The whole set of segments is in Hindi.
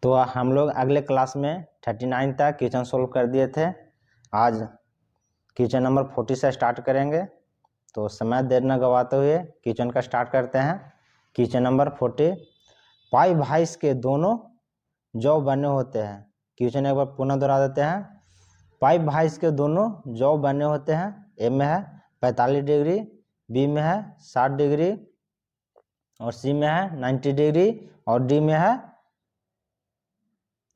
तो हम लोग अगले क्लास में 39 तक क्वेश्चन सोल्व कर दिए थे। आज क्वेश्चन नंबर 40 से स्टार्ट करेंगे। तो समय देर न गवाते हुए क्वेश्चन का स्टार्ट करते हैं। क्वेश्चन नंबर 40, पाई भाइस के दोनों जौ बने होते हैं। क्वेश्चन एक बार पुनः दोहरा देते हैं। पाई भाइस के दोनों जौ बने होते हैं। ए में है 45 डिग्री, बी में है 60 डिग्री और सी में है 90 डिग्री और डी में है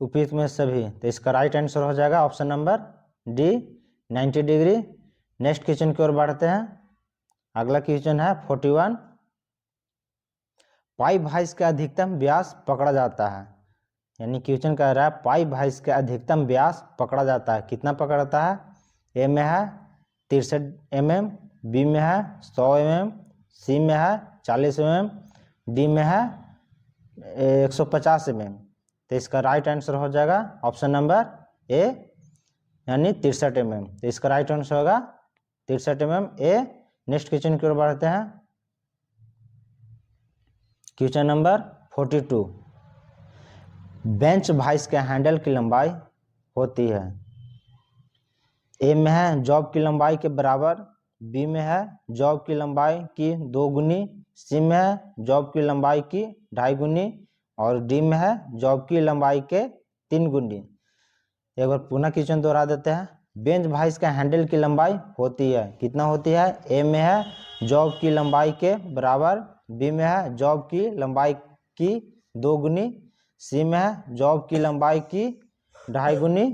उपयुक्त में सभी। तो इसका राइट आंसर हो जाएगा option number D 90 degree. Next question की ओर बढ़ते हैं। अगला क्वेश्चन है 41, पाई भाइस का अधिकतम व्यास पकड़ा जाता है। यानी क्वेश्चन कह रहा है पाई भाइस का अधिकतम व्यास पकड़ा जाता है। कितना पकड़ता है? ए में है 63 mm, बी में है 100 mm, सी में है 40 mm, डी में है 150 mm। तो इसका राइट आंसर हो जाएगा ऑप्शन नंबर ए यानी 63 mm। तो इसका राइट आंसर होगा 63 mm ए। नेक्स्ट क्वेश्चन की ओर बढ़ते हैं। क्वेश्चन नंबर 42, बेंच भाइस के हैंडल की लंबाई होती है। ए में है जॉब की लंबाई के बराबर, बी में है जॉब की लंबाई की 2 गुनी, सी में है जॉब की लंबाई की 2.5 गुनी और डी में है जॉब की लंबाई के 3 गुनी। एक बार पुनः क्वेश्चन दोहरा देते हैं। बेंच भाइस का हैंडल की लंबाई होती है। कितना होती है? ए में है जॉब की लंबाई के बराबर, बी में है जॉब की लंबाई की 2 गुनी, सी में है जॉब की लंबाई की 2.5 गुनी,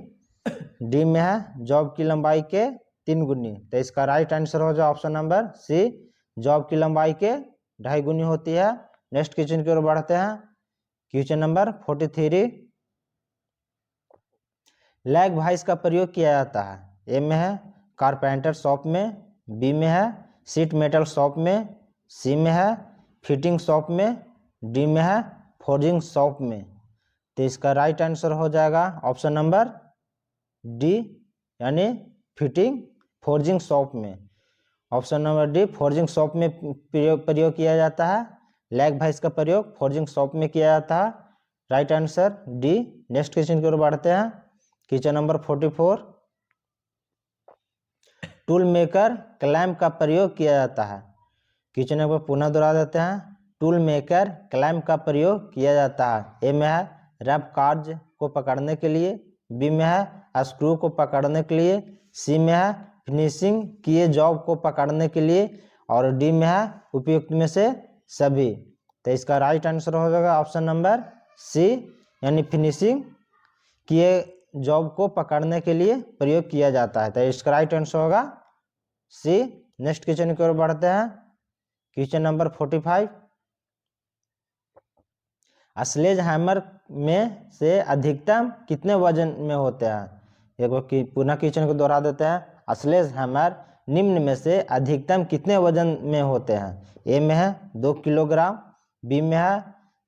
डी में है जॉब की लंबाई के 3 गुनी। तो इसका राइट आंसर हो जाए ऑप्शन नंबर सी, जॉब की लंबाई के 2.5 गुनी होती है। नेक्स्ट क्वेश्चन की ओर बढ़ते हैं। क्वेश्चन नंबर 43, लैग भाइस का प्रयोग किया जाता है। ए में है कारपेंटर शॉप में, बी में है सीट मेटल शॉप में, सी में है फिटिंग शॉप में, डी में है फोर्जिंग शॉप में। तो इसका राइट आंसर हो जाएगा ऑप्शन नंबर डी यानी फिटिंग फोर्जिंग शॉप में। Option number D forging shop में प्रयोग किया जाता है। लैग भाइस का प्रयोग फोर्जिंग शॉप में किया जाता है। Right answer D. Next question की ओर बढ़ते हैं। Question number 44, tool maker clamp का प्रयोग किया जाता है। क्वेश्चन एक बार पुनः दोहरा देते हैं। टूल मेकर क्लैंप का प्रयोग किया जाता है। ए में है रैप कार्ज को पकड़ने के लिए, बी में है स्क्रू को पकड़ने के लिए, सी में है फिनिशिंग किए जॉब को पकड़ने के लिए और डी में है उपयुक्त में से सभी। तो इसका राइट आंसर हो जाएगा ऑप्शन नंबर सी यानी फिनिशिंग किए जॉब को पकड़ने के लिए प्रयोग किया जाता है। तो इसका राइट आंसर होगा सी। नेक्स्ट क्वेश्चन की ओर बढ़ते हैं। क्वेश्चन नंबर 45, स्लेज हैमर में से अधिकतम कितने वजन में होते हैं? एक बार पुनः क्वेश्चन को दोहरा देते हैं। स्लेज हैमर निम्न में से अधिकतम कितने वजन में होते हैं? ए में है 2 किलोग्राम, बी में है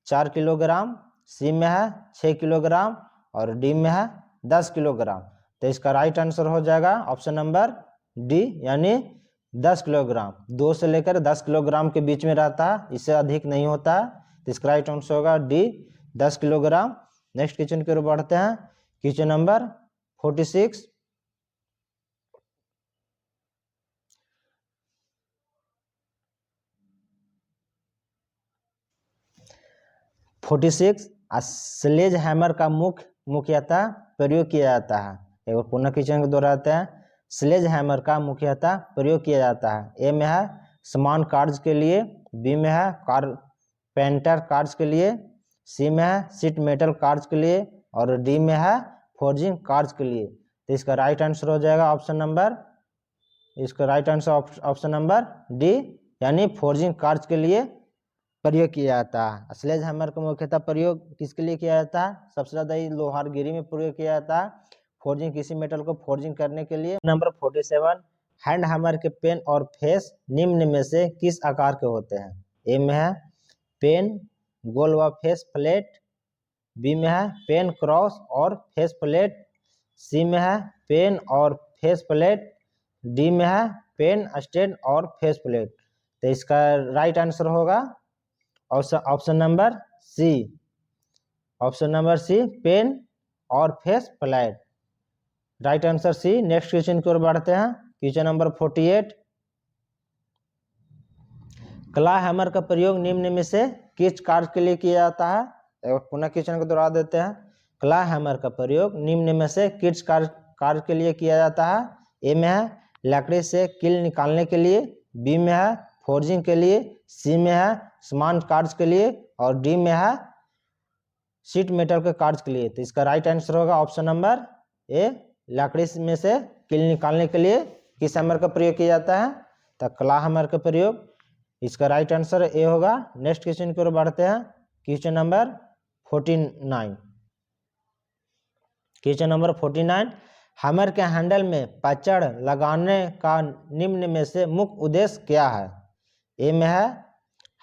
4 किलोग्राम, सी में है 6 किलोग्राम और डी में है 10 किलोग्राम। तो इसका राइट आंसर हो जाएगा ऑप्शन नंबर डी यानी 10 किलोग्राम। 2 से लेकर 10 किलोग्राम के बीच में रहता है, इससे अधिक नहीं होता है। तो इसका राइट आंसर होगा डी 10 किलोग्राम। नेक्स्ट क्वेश्चन की ओर बढ़ते हैं। क्वेश्चन नंबर 46, स्लेज हैमर का मुख्यतः प्रयोग किया जाता है। एक बार पुनः क्वेश्चन को दोहराते हैं। स्लेज हैमर का मुख्यतः प्रयोग किया जाता है। ए में है समान कार्य के लिए, बी में है कारपेंटर कार्य के लिए, सी में है सीट मेटल कार्य के लिए और डी में है फोर्जिंग कार्य के लिए। तो इसका राइट आंसर हो जाएगा ऑप्शन नंबर डी यानी फोर्जिंग कार्य के लिए प्रयोग किया जाता है। स्लेज हैमर का मुख्यतः प्रयोग किसके लिए किया जाता है? सबसे ज्यादा लोहारगिरी में प्रयोग किया जाता है, फोर्जिंग किसी मेटल को फोर्जिंग करने के लिए। नंबर 47, हैंड हैमर के पेन और फेस निम्न में से किस आकार के होते हैं? ए में है पेन गोल व फेस फ्लैट, बी में है पेन क्रॉस और फेस फ्लैट, सी में है पेन और फेस फ्लैट, डी में है पेन स्टैंड और फेस फ्लैट। तो इसका राइट आंसर होगा option number C option number C pen और face flat. Right answer C. Next question की ओर बढ़ते हैं। Question number 48। क्ला हैमर का प्रयोग निम्न में से किस कार्य के लिए किया जाता है? एक पुनः क्वेश्चन को दोहरा देते हैं। क्ला हैमर का प्रयोग निम्न में से किस कार्य के लिए किया जाता है? ए में है लकड़ी से कील निकालने के लिए, बी में है फोर्जिंग के लिए, सी में है समान कार्य के लिए और डी में है शीट मेटल के कार्य के लिए। तो इसका राइट आंसर होगा ऑप्शन नंबर ए, लकड़ी में से कील निकालने के लिए किस हैमर का प्रयोग किया जाता है? तो क्ला हैमर का प्रयोग। इसका राइट आंसर ए होगा। नेक्स्ट क्वेश्चन की ओर बढ़ते हैं। Question number 49। Question number 49। Hammer के हैंडल में पचड़ लगाने का निम्न में से मुख्य उद्देश्य क्या है? ए में है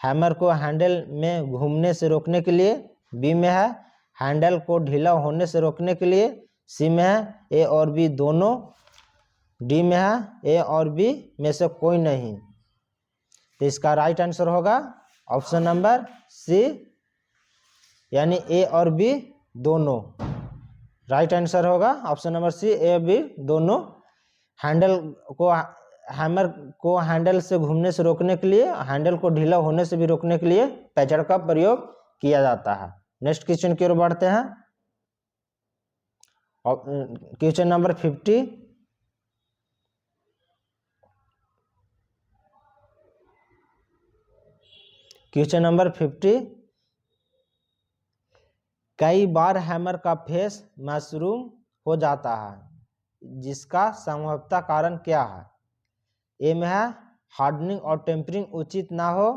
हैमर को हैंडल में घूमने से रोकने के लिए, बी में है हैंडल को ढीला होने से रोकने के लिए, सी में है ए और बी दोनों, डी में है ए और बी में से कोई नहीं। तो इसका राइट आंसर होगा ऑप्शन नंबर सी, यानी ए और बी दोनों। राइट आंसर होगा ऑप्शन नंबर सी, ए और बी दोनों। हैमर को हैंडल से घूमने से रोकने के लिए, हैंडल को ढीला होने से भी रोकने के लिए पैचड़ का प्रयोग किया जाता है। नेक्स्ट क्वेश्चन की ओर बढ़ते हैं। Question number 50। Question number 50। कई बार हैमर का फेस मशरूम हो जाता है, जिसका संभवतः कारण क्या है? ए में है हार्डनिंग और टेम्परिंग उचित ना हो,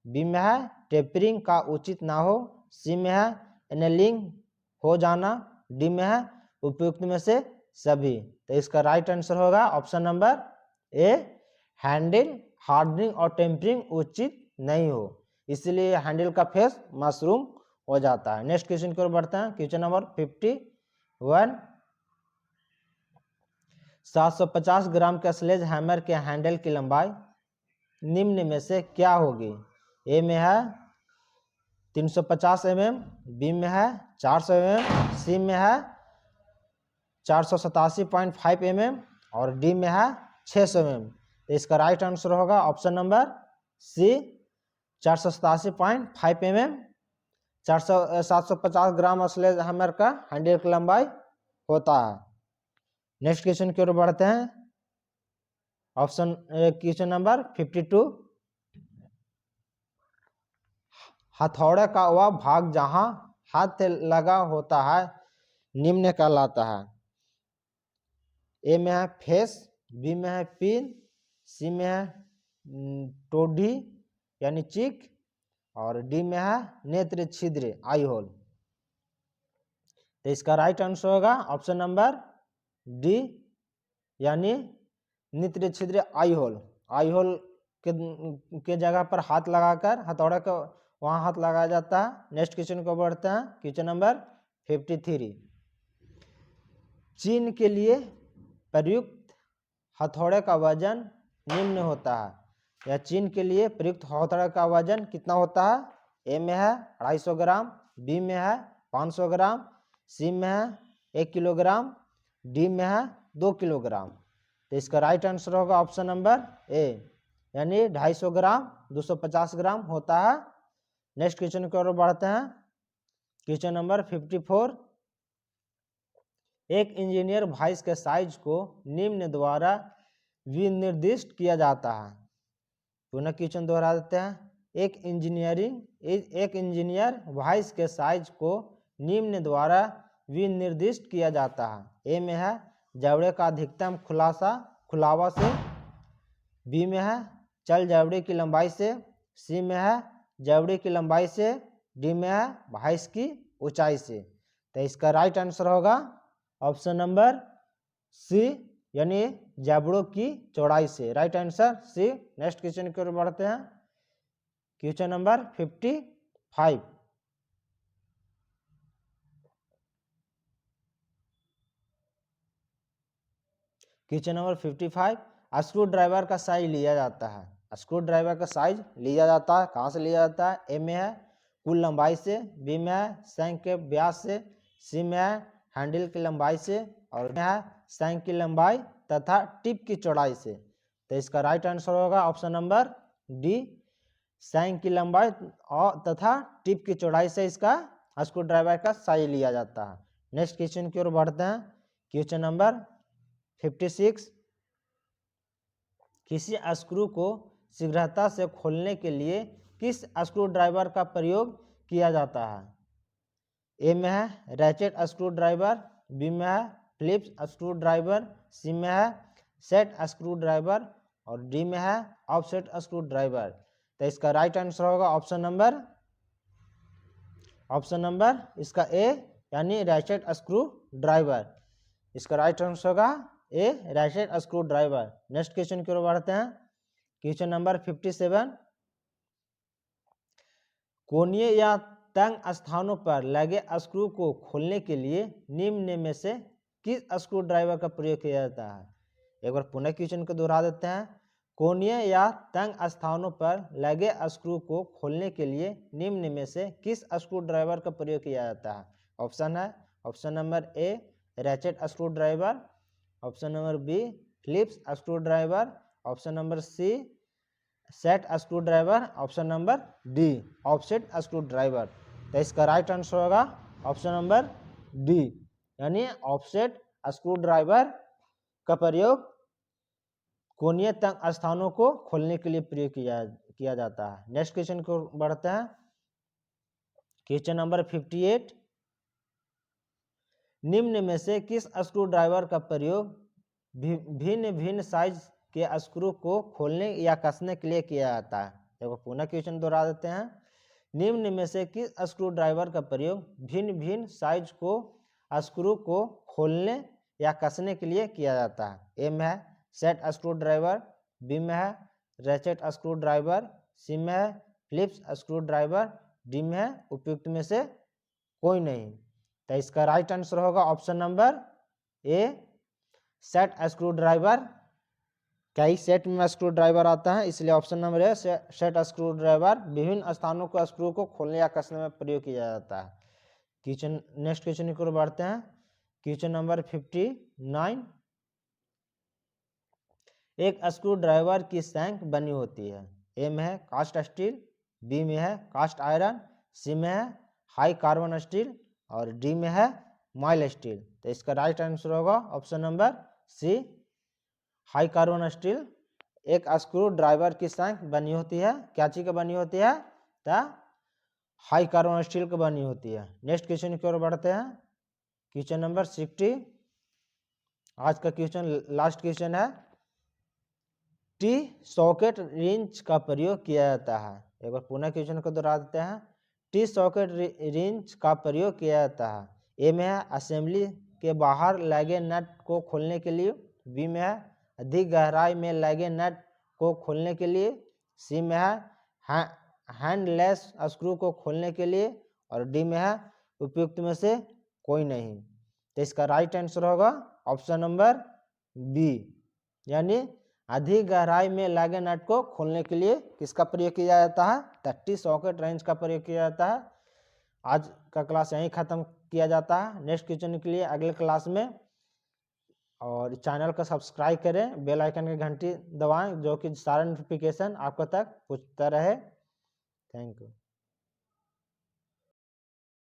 बी में है टेपरिंग का उचित ना हो, सी में है एनेलिंग हो जाना, डी में है उपयुक्त में से सभी। तो इसका राइट आंसर होगा ऑप्शन नंबर ए, हैंडल हार्डनिंग और टेम्परिंग उचित नहीं हो, इसलिए हैंडल का फेस मशरूम हो जाता है। नेक्स्ट क्वेश्चन की ओर बढ़ते हैं। Question number 51। 750 ग्राम के स्लेज हैमर के हैंडल की लंबाई निम्न में से क्या होगी? ए में है 350 mm, बी में है 400 mm, सी में है 487.5 mm और डी में है 600 mm। तो इसका राइट आंसर होगा ऑप्शन नंबर सी, 487.5 mm। 750 ग्राम स्लेज हैमर का हैंडल की लंबाई होता है। नेक्स्ट क्वेश्चन की ओर बढ़ते हैं। Question number 52। हथौड़े का वह भाग जहां हाथ लगा होता है निम्न कहलाता है? ए में है फेस, बी में है पिन, सी में है टोडी यानी चिक और डी में है नेत्र छिद्र आई होल। तो इसका राइट आंसर होगा ऑप्शन नंबर डी, यानी नेत्र छिद्र आई होल। आई होल के जगह पर हाथ लगाकर हथौड़ा का वहां हाथ लगाया जाता है। नेक्स्ट क्वेश्चन को बढ़ते हैं। Question number 53। चीन के लिए प्रयुक्त हथौड़े का वजन निम्न होता है, या चीन के लिए प्रयुक्त हथौड़े का वजन कितना होता है? ए में है 250 ग्राम, बी में है 500 ग्राम, सी में है 1 किलोग्राम, डी में है 2 किलोग्राम। तो इसका राइट आंसर होगा ऑप्शन नंबर ए, यानी 250 ग्राम 250 ग्राम होता है। नेक्स्ट क्वेश्चन की ओर बढ़ते हैं। Question number 54। एक इंजीनियर वॉइस के साइज को निम्न द्वारा विनिर्दिष्ट किया जाता है। पुनः क्वेश्चन दोहरा देते हैं। एक इंजीनियर वॉइस के साइज को निम्न द्वारा विनिर्दिष्ट किया जाता है। ए में है जबड़े का अधिकतम खुलावा से, बी में है चल जबड़े की लंबाई से, सी में है जबड़े की लंबाई से, डी में है वॉइस की ऊंचाई से। तो इसका राइट आंसर होगा ऑप्शन नंबर सी, यानी जबड़ों की चौड़ाई से। Right answer C. Next question की ओर बढ़ते हैं। Question number 55। Question number 55। Screwdriver का साइज लिया जाता है। स्क्रू ड्राइवर का साइज लिया जाता है, कहाँ से लिया जाता है? ए में है कुल लंबाई से, बी में है शंख के व्यास से, सी में है हैंडल की लंबाई से, और में है शंख की लंबाई तथा टिप की चौड़ाई से। तो इसका राइट आंसर होगा ऑप्शन नंबर डी, शंख की लंबाई और तथा टिप की चौड़ाई से इसका स्क्रू ड्राइवर का साइज लिया जाता है। नेक्स्ट क्वेश्चन की ओर बढ़ते हैं। क्वेश्चन नंबर 56, किसी स्क्रू को शीघ्रता से खोलने के लिए किस स्क्रू ड्राइवर का प्रयोग किया जाता है? ए में है रैचेट स्क्रू ड्राइवर, बी में है फिलिप्स स्क्रू ड्राइवर, सी में है सेट स्क्रू ड्राइवर, और डी में है ऑफसेट स्क्रू ड्राइवर। तो इसका राइट आंसर होगा ऑप्शन नंबर इसका ए, यानी रैचेट स्क्रू ड्राइवर। इसका राइट आंसर होगा A, ratchet screw driver. Next question की ओर बढ़ते हैं। क्वेश्चन नंबर 57, कोणीय या तंग स्थानों पर लगे स्क्रू को खोलने के लिए निम्न में से किस स्क्रू ड्राइवर का प्रयोग किया जाता है? एक बार पुनः क्वेश्चन को दोहरा देते हैं। कोणीय या तंग स्थानों पर लगे स्क्रू को खोलने के लिए निम्न में से किस स्क्रू ड्राइवर का प्रयोग किया जाता है? ऑप्शन है option number A ratchet screw driver, option number B Phillips screwdriver, option number C set screw driver, option number D offset screw driver. तो इसका राइट आंसर होगा ऑप्शन नंबर डी, यानी ऑफसेट स्क्रू ड्राइवर का प्रयोग कोणीय तंग स्थानों को खोलने के लिए प्रयोग किया जाता है। नेक्स्ट क्वेश्चन को बढ़ते हैं। क्वेश्चन नंबर 58, निम्न में से किस स्क्रू ड्राइवर का प्रयोग भिन्न भिन्न साइज के स्क्रू को खोलने या कसने के लिए किया जाता है? देखो पुनः क्वेश्चन दोहरा देते हैं। निम्न में से किस स्क्रू ड्राइवर का प्रयोग भिन्न भिन्न साइज को स्क्रू को खोलने या कसने के लिए किया जाता है? ए में है सेट स्क्रू ड्राइवर, बी में है रैचेट स्क्रू ड्राइवर, सी में है फिलिप्स स्क्रू ड्राइवर, डी में है उपयुक्त में से कोई नहीं। तो इसका राइट आंसर होगा ऑप्शन नंबर ए सेट स्क्रू ड्राइवर। कई सेट में स्क्रू ड्राइवर आता है, इसलिए ऑप्शन नंबर ए सेट स्क्रू ड्राइवर विभिन्न स्थानों को स्क्रू को खोलने या कसने में प्रयोग किया जाता है। क्वेश्चन नेक्स्ट क्वेश्चन की ओर बढ़ते हैं। क्वेश्चन नंबर 59, एक स्क्रू ड्राइवर की शंख बनी होती है। ए में है कास्ट स्टील, बी में है कास्ट आयरन, सी में है हाई कार्बन स्टील, और डी में है माइल स्टील। तो इसका राइट आंसर होगा option number C high carbon steel. एक स्क्रू ड्राइवर की शंख बनी होती है, क्या चीज का बनी होती है? हाई कार्बन स्टील की बनी होती है। नेक्स्ट क्वेश्चन की ओर बढ़ते हैं। क्वेश्चन नंबर 60, आज का क्वेश्चन लास्ट क्वेश्चन है। टी सॉकेट रिंच का प्रयोग किया जाता है। एक बार पुनः क्वेश्चन को दोहरा देते हैं। टी सॉकेट रिंच का प्रयोग किया जाता है। ए में है असेंबली के बाहर लगे नट को खोलने के लिए, बी में है अधिक गहराई में लगे नट को खोलने के लिए, सी में है हैंडलेस स्क्रू को खोलने के लिए, और डी में है उपयुक्त में से कोई नहीं। तो इसका राइट आंसर होगा ऑप्शन नंबर बी, यानी अधिक गहराई में लगे नट को खोलने के लिए किसका प्रयोग किया जाता है? टी सॉकेट रेंच का प्रयोग किया जाता है। आज का क्लास यहीं खत्म किया जाता है। नेक्स्ट क्वेश्चन के लिए अगले क्लास में, और चैनल को सब्सक्राइब करें, बेल आइकन की घंटी दबाएं, जो कि सारा नोटिफिकेशन आपको तक पहुंचता रहे। Thank you.